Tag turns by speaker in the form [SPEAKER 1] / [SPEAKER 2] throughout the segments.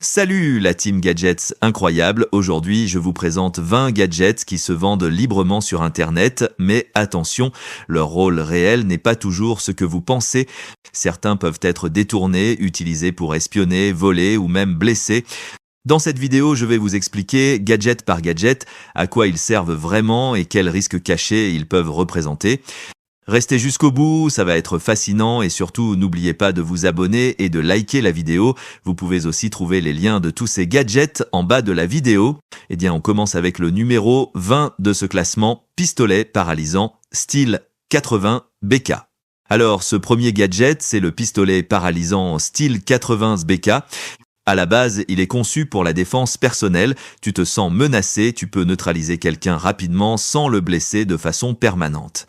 [SPEAKER 1] Salut la team Gadgets incroyable, aujourd'hui je vous présente 20 gadgets qui se vendent librement sur internet, mais attention, leur rôle réel n'est pas toujours ce que vous pensez. Certains peuvent être détournés, utilisés pour espionner, voler ou même blesser. Dans cette vidéo, je vais vous expliquer, gadget par gadget, à quoi ils servent vraiment et quels risques cachés ils peuvent représenter. Restez jusqu'au bout, ça va être fascinant et surtout n'oubliez pas de vous abonner et de liker la vidéo. Vous pouvez aussi trouver les liens de tous ces gadgets en bas de la vidéo. Eh bien, on commence avec le numéro 20 de ce classement, pistolet paralysant Stihl 80 BK. Alors, ce premier gadget, c'est le pistolet paralysant Stihl 80 BK. À la base, il est conçu pour la défense personnelle. Tu te sens menacé, tu peux neutraliser quelqu'un rapidement sans le blesser de façon permanente.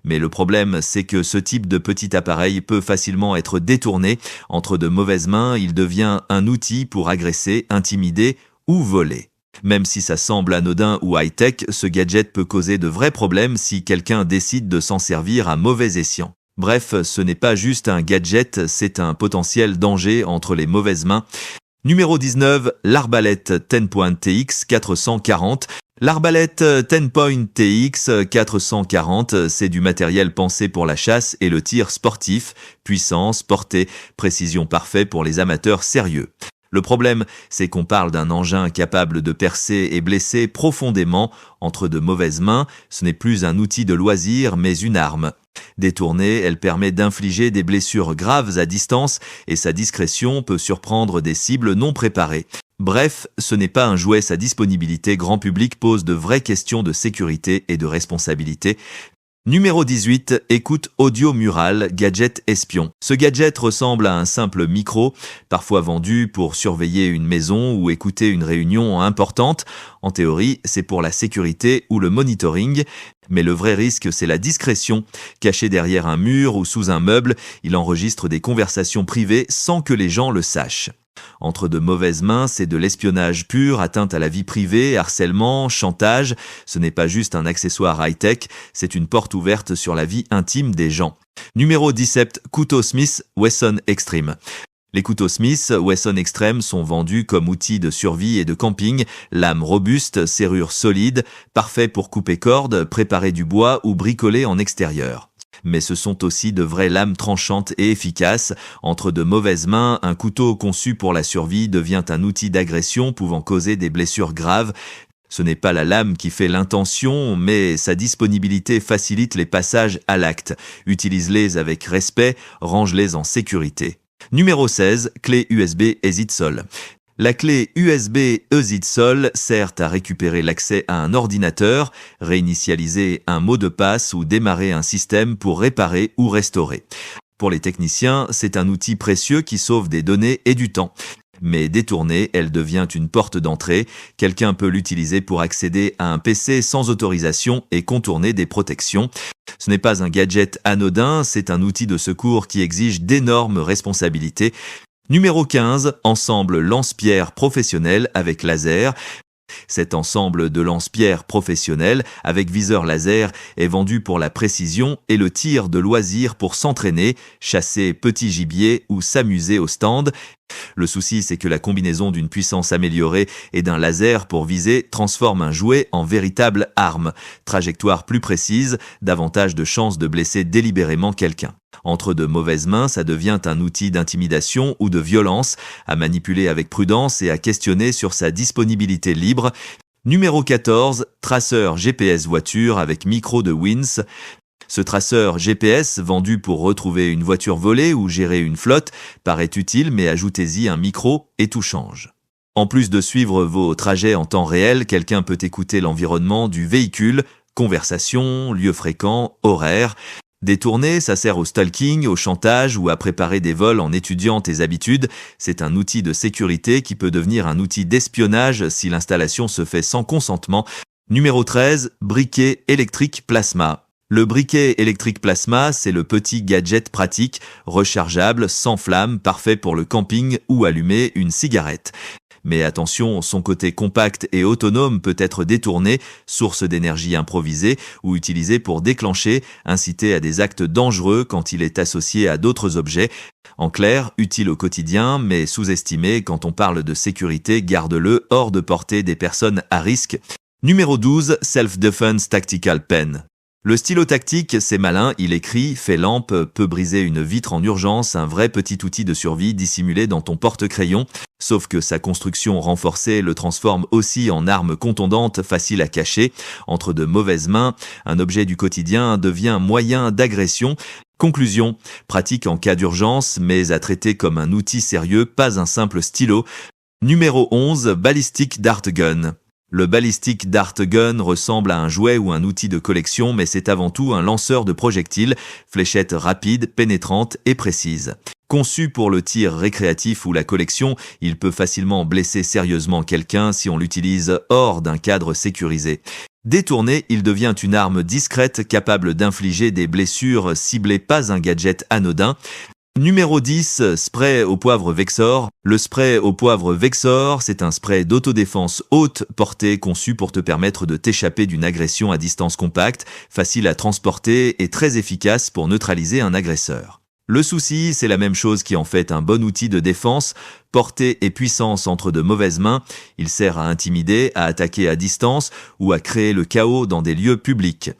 [SPEAKER 1] Mais le problème, c'est que ce type de petit appareil peut facilement être détourné. Entre de mauvaises mains, il devient un outil pour agresser, intimider ou voler. Même si ça semble anodin ou high-tech, ce gadget peut causer de vrais problèmes si quelqu'un décide de s'en servir à mauvais escient. Bref, ce n'est pas juste un gadget, c'est un potentiel danger entre les mauvaises mains. Numéro 19, l'arbalète 10-Point TX 440. L'arbalète 10-Point TX 440, c'est du matériel pensé pour la chasse et le tir sportif, puissance, portée, précision parfaite pour les amateurs sérieux. Le problème, c'est qu'on parle d'un engin capable de percer et blesser profondément entre de mauvaises mains. Ce n'est plus un outil de loisir, mais une arme. Détournée, elle permet d'infliger des blessures graves à distance et sa discrétion peut surprendre des cibles non préparées. Bref, ce n'est pas un jouet, sa disponibilité grand public pose de vraies questions de sécurité et de responsabilité. Numéro 18, écoute audio murale, gadget espion. Ce gadget ressemble à un simple micro, parfois vendu pour surveiller une maison ou écouter une réunion importante. En théorie, c'est pour la sécurité ou le monitoring, mais le vrai risque, c'est la discrétion. Caché derrière un mur ou sous un meuble, il enregistre des conversations privées sans que les gens le sachent. Entre de mauvaises mains, c'est de l'espionnage pur, atteinte à la vie privée, harcèlement, chantage. Ce n'est pas juste un accessoire high-tech, c'est une porte ouverte sur la vie intime des gens. Numéro 17, couteau Smith Wesson Extreme. Les couteaux Smith Wesson Extreme sont vendus comme outils de survie et de camping, lames robustes, serrures solides, parfaits pour couper corde, préparer du bois ou bricoler en extérieur. Mais ce sont aussi de vraies lames tranchantes et efficaces. Entre de mauvaises mains, un couteau conçu pour la survie devient un outil d'agression pouvant causer des blessures graves. Ce n'est pas la lame qui fait l'intention, mais sa disponibilité facilite les passages à l'acte. Utilise-les avec respect, range-les en sécurité. Numéro 16, clé USB ExitSol. La clé USB ExitSol sert à récupérer l'accès à un ordinateur, réinitialiser un mot de passe ou démarrer un système pour réparer ou restaurer. Pour les techniciens, c'est un outil précieux qui sauve des données et du temps. Mais détournée, elle devient une porte d'entrée. Quelqu'un peut l'utiliser pour accéder à un PC sans autorisation et contourner des protections. Ce n'est pas un gadget anodin, c'est un outil de secours qui exige d'énormes responsabilités. Numéro 15, ensemble lance-pierre professionnel avec laser. Cet ensemble de lance-pierre professionnel avec viseur laser est vendu pour la précision et le tir de loisir pour s'entraîner, chasser petit gibier ou s'amuser au stand. Le souci, c'est que la combinaison d'une puissance améliorée et d'un laser pour viser transforme un jouet en véritable arme. Trajectoire plus précise, davantage de chances de blesser délibérément quelqu'un. Entre de mauvaises mains, ça devient un outil d'intimidation ou de violence, à manipuler avec prudence et à questionner sur sa disponibilité libre. Numéro 14, traceur GPS voiture avec micro de Wins. Ce traceur GPS, vendu pour retrouver une voiture volée ou gérer une flotte, paraît utile, mais ajoutez-y un micro et tout change. En plus de suivre vos trajets en temps réel, quelqu'un peut écouter l'environnement du véhicule, conversation, lieux fréquents, horaires. Détourné, ça sert au stalking, au chantage ou à préparer des vols en étudiant tes habitudes. C'est un outil de sécurité qui peut devenir un outil d'espionnage si l'installation se fait sans consentement. Numéro 13, briquet électrique plasma. Le briquet électrique plasma, c'est le petit gadget pratique, rechargeable, sans flamme, parfait pour le camping ou allumer une cigarette. Mais attention, son côté compact et autonome peut être détourné, source d'énergie improvisée ou utilisé pour déclencher, inciter à des actes dangereux quand il est associé à d'autres objets. En clair, utile au quotidien, mais sous-estimé quand on parle de sécurité, garde-le hors de portée des personnes à risque. Numéro 12, Self-Defense Tactical Pen. Le stylo tactique, c'est malin, il écrit, fait lampe, peut briser une vitre en urgence, un vrai petit outil de survie dissimulé dans ton porte-crayon. Sauf que sa construction renforcée le transforme aussi en arme contondante, facile à cacher. Entre de mauvaises mains, un objet du quotidien devient moyen d'agression. Conclusion, pratique en cas d'urgence, mais à traiter comme un outil sérieux, pas un simple stylo. Numéro 11, Ballistic Dart Gun. Le Ballistic Dart Gun ressemble à un jouet ou un outil de collection, mais c'est avant tout un lanceur de projectiles, fléchette rapide, pénétrante et précise. Conçu pour le tir récréatif ou la collection, il peut facilement blesser sérieusement quelqu'un si on l'utilise hors d'un cadre sécurisé. Détourné, il devient une arme discrète capable d'infliger des blessures ciblées, pas un gadget anodin. Numéro 10, spray au poivre Vexor. Le spray au poivre Vexor, c'est un spray d'autodéfense haute portée conçu pour te permettre de t'échapper d'une agression à distance compacte, facile à transporter et très efficace pour neutraliser un agresseur. Le souci, c'est la même chose qui en fait un bon outil de défense, portée et puissance entre de mauvaises mains. Il sert à intimider, à attaquer à distance ou à créer le chaos dans des lieux publics.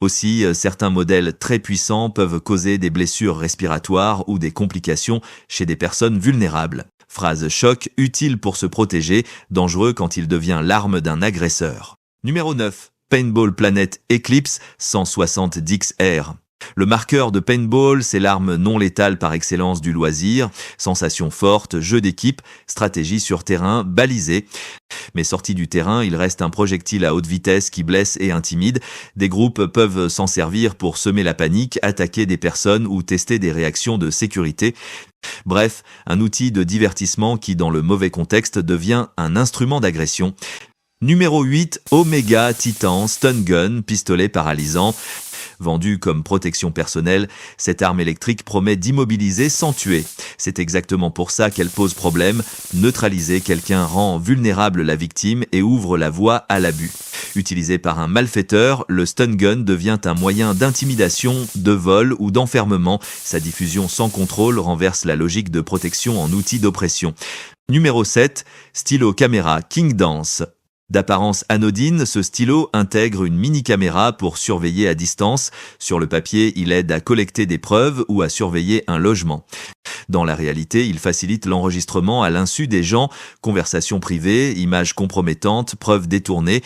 [SPEAKER 1] Aussi, certains modèles très puissants peuvent causer des blessures respiratoires ou des complications chez des personnes vulnérables. Phrase choc, utile pour se protéger, dangereux quand il devient l'arme d'un agresseur. Numéro 9. Paintball Planet Eclipse 160XR. Le marqueur de paintball, c'est l'arme non létale par excellence du loisir, sensation forte, jeu d'équipe, stratégie sur terrain, balisé. Mais sorti du terrain, il reste un projectile à haute vitesse qui blesse et intimide. Des groupes peuvent s'en servir pour semer la panique, attaquer des personnes ou tester des réactions de sécurité. Bref, un outil de divertissement qui, dans le mauvais contexte, devient un instrument d'agression. Numéro 8, Omega Titan Stun Gun, pistolet paralysant. Vendue comme protection personnelle, cette arme électrique promet d'immobiliser sans tuer. C'est exactement pour ça qu'elle pose problème. Neutraliser quelqu'un rend vulnérable la victime et ouvre la voie à l'abus. Utilisé par un malfaiteur, le stun gun devient un moyen d'intimidation, de vol ou d'enfermement. Sa diffusion sans contrôle renverse la logique de protection en outil d'oppression. Numéro 7, stylo caméra King Dance. D'apparence anodine, ce stylo intègre une mini-caméra pour surveiller à distance. Sur le papier, il aide à collecter des preuves ou à surveiller un logement. Dans la réalité, il facilite l'enregistrement à l'insu des gens, conversations privées, images compromettantes, preuves détournées.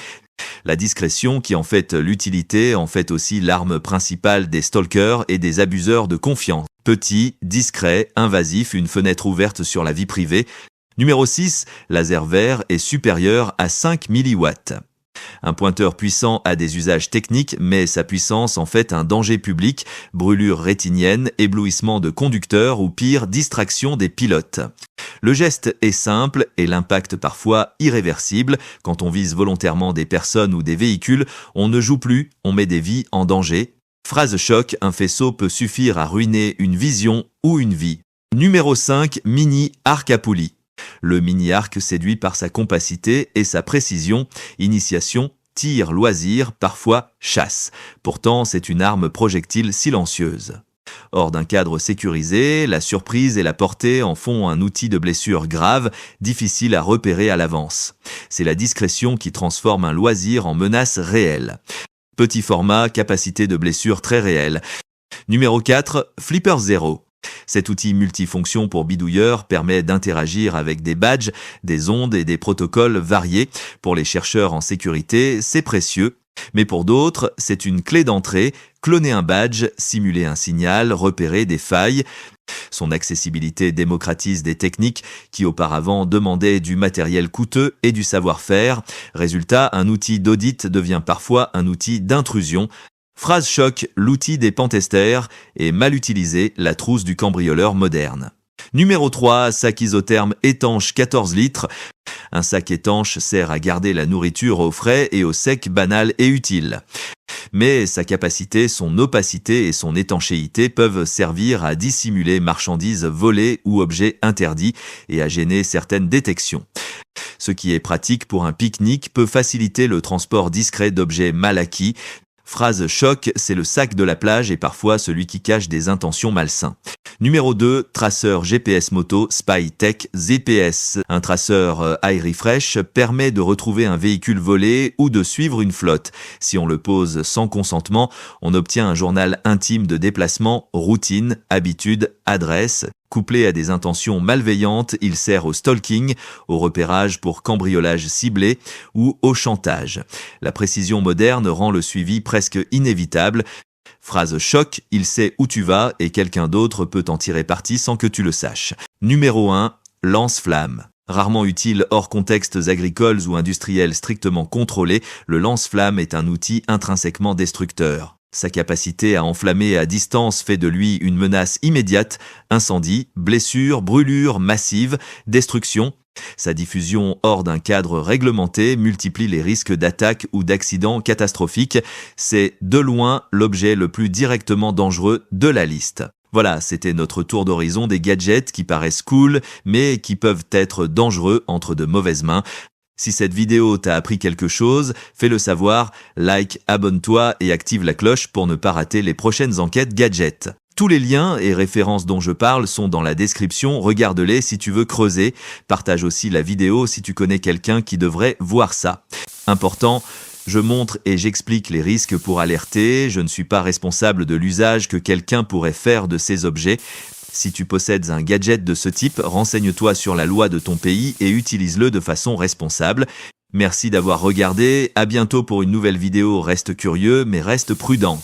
[SPEAKER 1] La discrétion qui en fait l'utilité en fait aussi l'arme principale des stalkers et des abuseurs de confiance. Petit, discret, invasif, une fenêtre ouverte sur la vie privée. Numéro 6, laser vert est supérieur à 5 mW. Un pointeur puissant a des usages techniques, mais sa puissance en fait un danger public, brûlure rétinienne, éblouissement de conducteurs ou pire, distraction des pilotes. Le geste est simple et l'impact parfois irréversible. Quand on vise volontairement des personnes ou des véhicules, on ne joue plus, on met des vies en danger. Phrase choc, un faisceau peut suffire à ruiner une vision ou une vie. Numéro 5, mini arc à poulie. Le mini-arc séduit par sa compacité et sa précision, initiation, tir, loisir, parfois chasse. Pourtant, c'est une arme projectile silencieuse. Hors d'un cadre sécurisé, la surprise et la portée en font un outil de blessure grave, difficile à repérer à l'avance. C'est la discrétion qui transforme un loisir en menace réelle. Petit format, capacité de blessure très réelle. Numéro 4, Flipper Zero. Cet outil multifonction pour bidouilleurs permet d'interagir avec des badges, des ondes et des protocoles variés. Pour les chercheurs en sécurité, c'est précieux. Mais pour d'autres, c'est une clé d'entrée. Cloner un badge, simuler un signal, repérer des failles. Son accessibilité démocratise des techniques qui auparavant demandaient du matériel coûteux et du savoir-faire. Résultat, un outil d'audit devient parfois un outil d'intrusion. Phrase choc, l'outil des pentesters est mal utilisé, la trousse du cambrioleur moderne. Numéro 3, sac isotherme étanche 14 litres. Un sac étanche sert à garder la nourriture au frais et au sec, banal et utile. Mais sa capacité, son opacité et son étanchéité peuvent servir à dissimuler marchandises volées ou objets interdits et à gêner certaines détections. Ce qui est pratique pour un pique-nique peut faciliter le transport discret d'objets mal acquis. Phrase choc, c'est le sac de la plage et parfois celui qui cache des intentions malsains. Numéro 2, traceur GPS moto SpyTech ZPS. Un traceur iRefresh permet de retrouver un véhicule volé ou de suivre une flotte. Si on le pose sans consentement, on obtient un journal intime de déplacement, routine, habitude, adresse. Couplé à des intentions malveillantes, il sert au stalking, au repérage pour cambriolage ciblé ou au chantage. La précision moderne rend le suivi presque inévitable. Phrase choc, il sait où tu vas et quelqu'un d'autre peut en tirer parti sans que tu le saches. Numéro 1, lance-flamme. Rarement utile hors contextes agricoles ou industriels strictement contrôlés, le lance-flamme est un outil intrinsèquement destructeur. Sa capacité à enflammer à distance fait de lui une menace immédiate, incendie, blessure, brûlure massive, destruction. Sa diffusion hors d'un cadre réglementé multiplie les risques d'attaque ou d'accidents catastrophiques. C'est de loin l'objet le plus directement dangereux de la liste. Voilà, c'était notre tour d'horizon des gadgets qui paraissent cool, mais qui peuvent être dangereux entre de mauvaises mains. Si cette vidéo t'a appris quelque chose, fais-le savoir, like, abonne-toi et active la cloche pour ne pas rater les prochaines enquêtes gadgets. Tous les liens et références dont je parle sont dans la description, regarde-les si tu veux creuser. Partage aussi la vidéo si tu connais quelqu'un qui devrait voir ça. Important, je montre et j'explique les risques pour alerter, je ne suis pas responsable de l'usage que quelqu'un pourrait faire de ces objets. Si tu possèdes un gadget de ce type, renseigne-toi sur la loi de ton pays et utilise-le de façon responsable. Merci d'avoir regardé, à bientôt pour une nouvelle vidéo, reste curieux mais reste prudent.